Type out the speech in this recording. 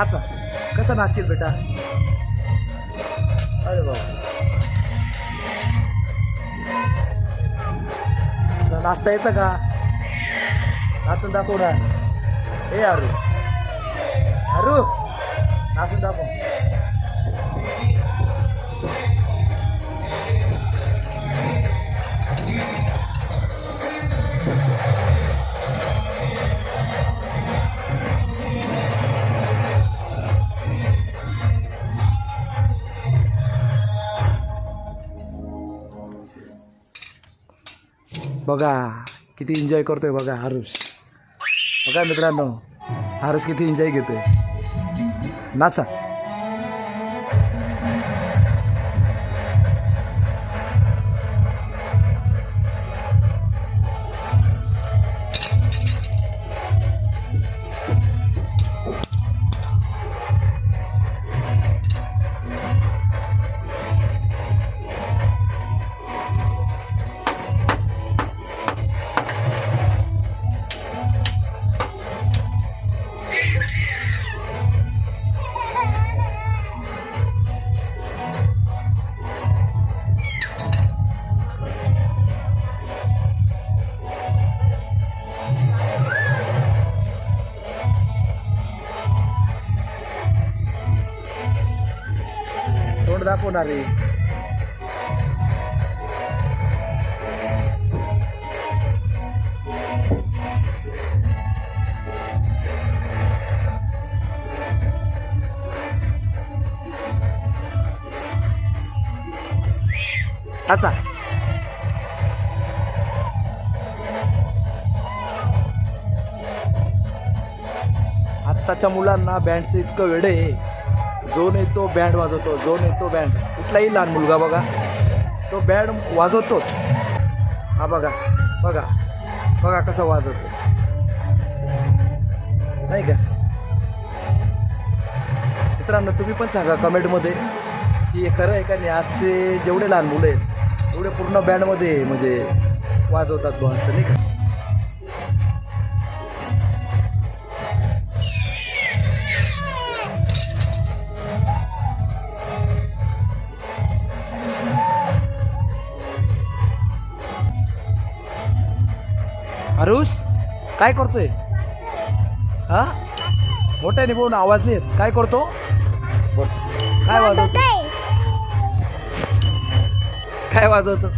नाचा. कसं नाचशील बेटा? अरे बाबा, नाचता येतं का? नाचून दाखव ना. ए अरू, अरू नाचून दाखव. बघा किती एन्जॉय करतोय बघा हरुष. बघा मित्रांनो, हरुष किती एन्जॉय घेतोय. नाचा. तोंड दाखवणार रे. नाचा. आत्ताच्या मुलांना बँडचं इतकं वेड आहे. जो नाही तो बँड वाजवतो, जो नाही तो बँड. कुठलाही लहान मुलगा बघा, तो बँड वाजवतोच. हा बघा बघा बघा कसं वाजवतो, नाही का? मित्रांनो, तुम्ही पण सांगा कमेंटमध्ये की हे खरं आहे का नाही. आजचे जेवढे लहान मुलं आहेत तेवढे पूर्ण बँडमध्ये म्हणजे वाजवतात बुवा, असं नाही का? हरुष काय करतोय? हा, मोठ्याने बोल, आवाज नाही येत. काय करतो? बोल. काय वाजवतो? काय वाजवतो?